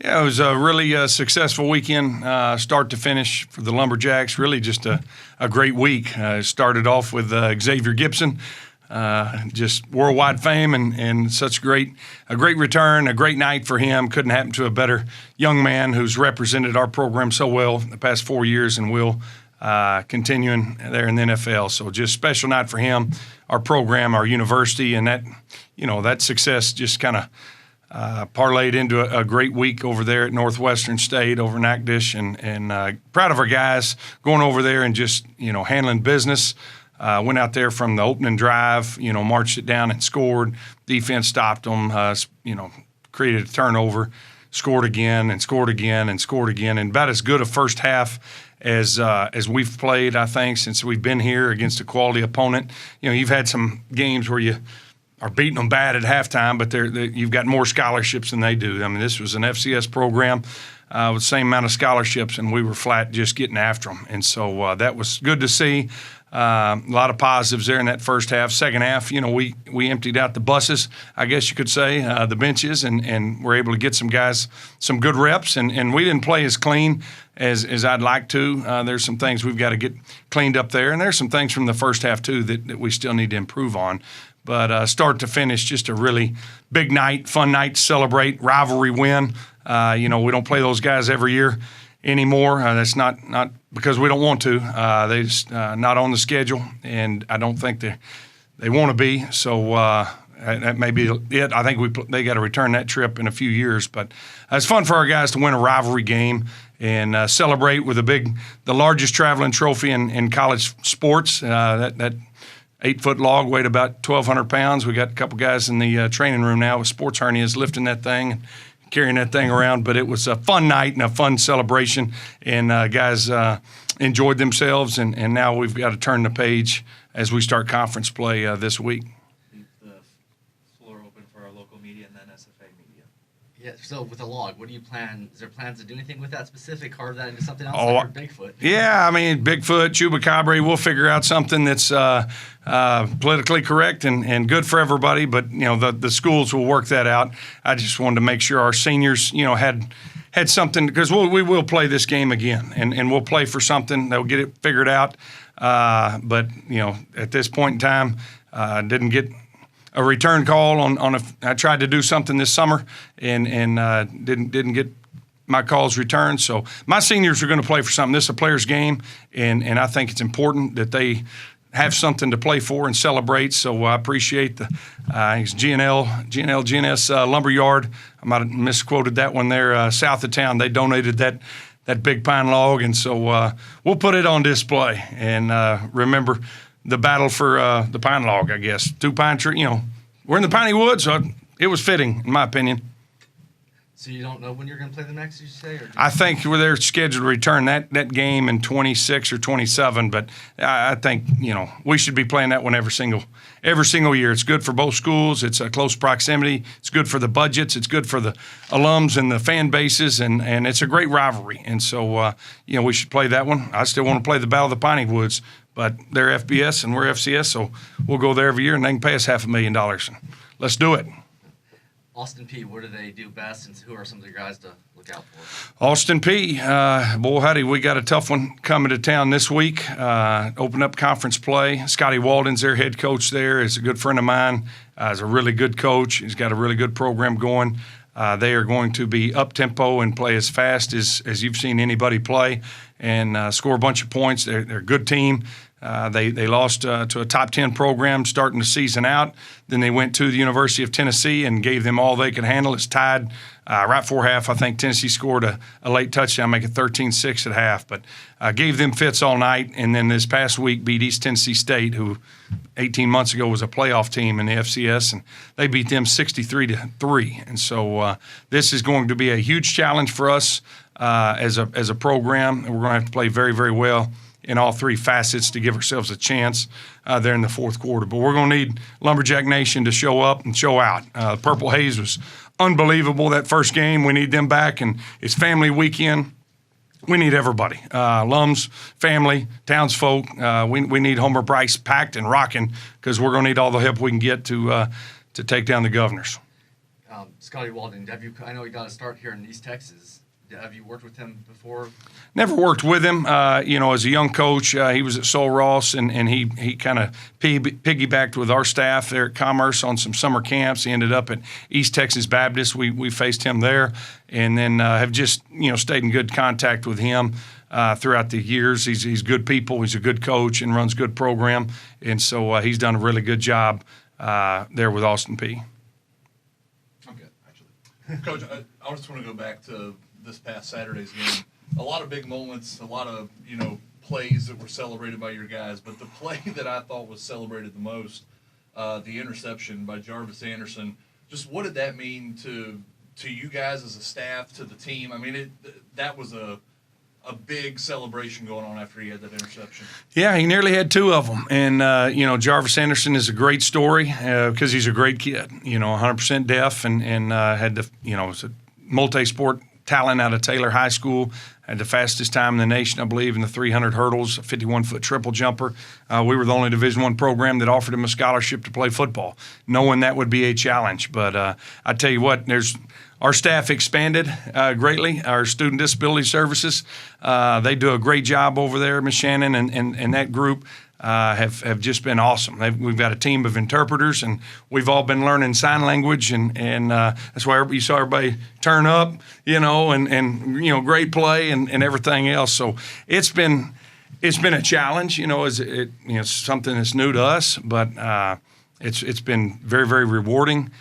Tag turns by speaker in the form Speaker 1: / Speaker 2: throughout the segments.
Speaker 1: Yeah, it was a really successful weekend, start to finish for the Lumberjacks. Really just a great week. Started off with Xavier Gibson, just worldwide fame and such a great return, a great night for him. Couldn't happen to a better young man who's represented our program so well the past 4 years and will continuing there in the NFL. So just special night for him, our program, our university, and that success just kind of parlayed into a great week over there at Northwestern State over in Natchitoches, and proud of our guys going over there and just handling business. Went out there from the opening drive, marched it down and scored. Defense stopped them, created a turnover, scored again and scored again and scored again, and about as good a first half as we've played, I think, since we've been here against a quality opponent. You've had some games where you are beating them bad at halftime, but you've got more scholarships than they do. I mean, this was an FCS program with the same amount of scholarships, and we were flat just getting after them. And so that was good to see. A lot of positives there in that first half. Second half, we emptied out the buses, I guess you could say, the benches, and were able to get some guys some good reps. And we didn't play as clean as I'd like to. There's some things we've got to get cleaned up there. And there's some things from the first half, too, that we still need to improve on. But start to finish, just a really big night, fun night to celebrate, rivalry win. We don't play those guys every year anymore. That's not because we don't want to. They're just not on the schedule, and I don't think they want to be. So that may be it. I think they got to return that trip in a few years. But it's fun for our guys to win a rivalry game and celebrate with the largest traveling trophy in college sports. That 8-foot log weighed about 1,200 pounds. We got a couple guys in the training room now with sports hernias lifting that thing, carrying that thing around. But it was a fun night and a fun celebration, and guys enjoyed themselves. And now we've got to turn the page as we start conference play this week.
Speaker 2: Leave the floor open for our local media and then SFA media.
Speaker 3: Yeah, so with the log, what do you plan? Is there plans to do anything with that specific? Carve that into something else like your Bigfoot?
Speaker 1: Yeah, I mean, Bigfoot, Chupacabra, we'll figure out something that's politically correct and good for everybody, but, the schools will work that out. I just wanted to make sure our seniors, had something, because we will play this game again, and we'll play for something. They'll get it figured out. But, at this point in time, didn't get a return call I tried to do something this summer and didn't get my calls returned. So my seniors are going to play for something. This is a player's game, and I think it's important that they have something to play for and celebrate. So I appreciate it's GNS Lumberyard. I might have misquoted that one there, south of town. They donated that big pine log, and so we'll put it on display and remember the battle for the pine log, I guess. 2 pine tree, we're in the piney woods, so it was fitting, in my opinion.
Speaker 3: So you don't know when you're going to play the next, you say?
Speaker 1: I think they're scheduled to return that game in 26 or 27, but I think, we should be playing that one every single year. It's good for both schools. It's a close proximity. It's good for the budgets. It's good for the alums and the fan bases, and it's a great rivalry. And so, we should play that one. I still want to play the Battle of the Piney Woods, but they're FBS and we're FCS, so we'll go there every year, and they can pay us $500,000. Let's do it.
Speaker 3: Austin Peay, what do they do best, and who are some of the guys to look out for?
Speaker 1: Austin Peay, boy, howdy, we got a tough one coming to town this week. Open up conference play. Scotty Walden's their head coach there. Is a good friend of mine. He's a really good coach. He's got a really good program going. They are going to be up-tempo and play as fast as you've seen anybody play and score a bunch of points. They're a good team. They lost to a top 10 program starting the season out. Then they went to the University of Tennessee and gave them all they could handle. It's tied right before half. I think Tennessee scored a late touchdown, make it 13-6 at half. But gave them fits all night. And then this past week beat East Tennessee State, who 18 months ago was a playoff team in the FCS, and they beat them 63-3. And so this is going to be a huge challenge for us as a program. We're going to have to play very, very well in all 3 facets to give ourselves a chance there in the fourth quarter. But we're going to need Lumberjack Nation to show up and show out. Purple Haze was unbelievable that first game. We need them back, and it's family weekend. We need everybody, alums, family, townsfolk. We need Homer Bryce packed and rocking because we're going to need all the help we can get to take down the Governors.
Speaker 3: Scotty Walden, I know he got a start here in East Texas. Have you worked with him before?
Speaker 1: Never worked with him. As a young coach, he was at Sol Ross, and he kind of piggybacked with our staff there at Commerce on some summer camps. He ended up at East Texas Baptist. We faced him there, and then have just stayed in good contact with him throughout the years. He's good people. He's a good coach and runs good program, and so he's done a really good job there with Austin Peay.
Speaker 4: I'm good, actually. Coach, I just want to go back to this past Saturday's game. A lot of big moments, a lot of, plays that were celebrated by your guys, but the play that I thought was celebrated the most, the interception by Jarvis Anderson, just what did that mean to you guys as a staff, to the team? I mean, that was a big celebration going on after he had that interception. Yeah,
Speaker 1: he nearly had two of them. And, Jarvis Anderson is a great story because he's a great kid, 100% deaf and had the, was a multi-sport talent out of Taylor High School, had the fastest time in the nation, I believe, in the 300 hurdles, a 51-foot triple jumper. We were the only Division I program that offered him a scholarship to play football, knowing that would be a challenge. But I tell you what, our staff expanded greatly, our student disability services. They do a great job over there, Ms. Shannon, and that group. Have just been awesome. We've got a team of interpreters, and we've all been learning sign language, and that's why you saw everybody turn up, and great play and everything else. So it's been a challenge, it's something that's new to us, but it's been very, very rewarding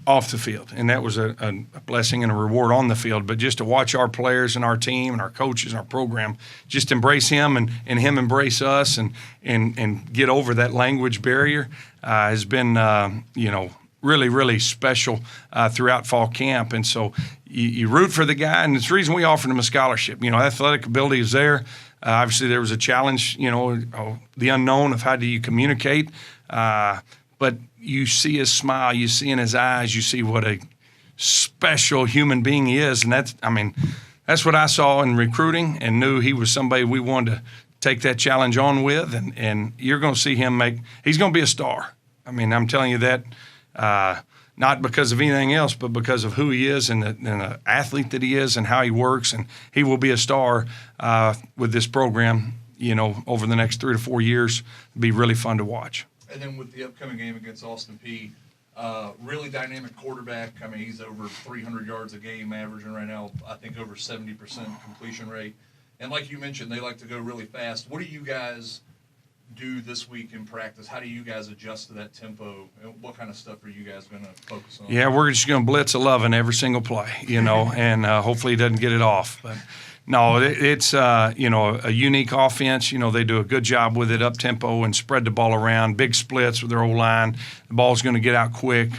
Speaker 1: off the field, and that was a blessing and a reward on the field. But just to watch our players and our team and our coaches and our program just embrace him and him embrace us and get over that language barrier has been, really, really special throughout fall camp. And so you root for the guy, and it's the reason we offered him a scholarship. Athletic ability is there. Obviously, there was a challenge, the unknown of how do you communicate. But you see his smile, you see in his eyes, you see what a special human being he is. And that's what I saw in recruiting and knew he was somebody we wanted to take that challenge on with. And you're going to see him he's going to be a star. I'm telling you that, not because of anything else, but because of who he is and the athlete that he is and how he works. And he will be a star with this program, over the next 3 to 4 years. It'll be really fun to watch.
Speaker 4: And then with the upcoming game against Austin Peay, really dynamic quarterback. He's over 300 yards a game averaging right now, I think over 70% completion rate. And like you mentioned, they like to go really fast. What do you guys do this week in practice? How do you guys adjust to that tempo? And what kind of stuff are you guys going to focus on?
Speaker 1: Yeah, we're just going to blitz 11 every single play, and hopefully he doesn't get it off. But no, it's a unique offense. They do a good job with it, up tempo and spread the ball around, big splits with their O-line. The ball's going to get out quick.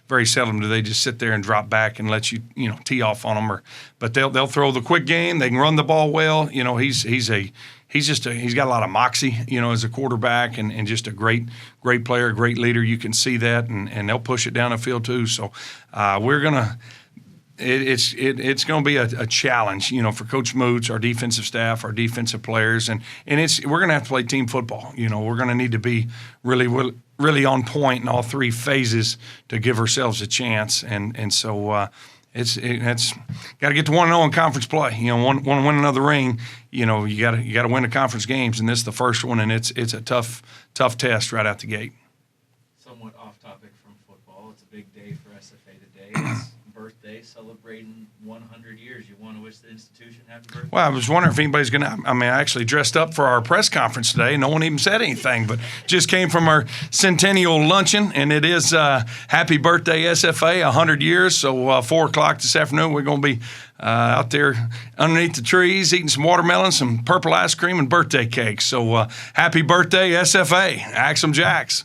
Speaker 1: Very seldom do they just sit there and drop back and let you tee off on them. But they'll throw the quick game. They can run the ball well. He's got a lot of moxie, as a quarterback, and just a great player, great leader. You can see that, and they'll push it down the field too. So we're gonna. It's going to be a challenge, for Coach Moots, our defensive staff, our defensive players, and we're going to have to play team football. We're going to need to be really on point in all three phases to give ourselves a chance, and so it's got to get to 1-0 in conference play. Want to win another ring. You got to win the conference games, and this is the first one, and it's a tough test right out the gate.
Speaker 2: Somewhat off topic from football, it's a big day for SFA today. It's birthday, celebrating 100 years. You want to wish the institution happy birthday?
Speaker 1: Well, I was wondering if anybody's going to. I actually dressed up for our press conference today. No one even said anything, but just came from our centennial luncheon, and it is happy birthday SFA, 100 years. So 4 o'clock this afternoon, we're going to be out there underneath the trees eating some watermelon, some purple ice cream, and birthday cake. So happy birthday SFA, Axum Jacks.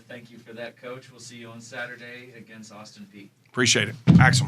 Speaker 2: Thank you for that, Coach. We'll see you on Saturday against Austin Peay.
Speaker 1: Appreciate it. Axum.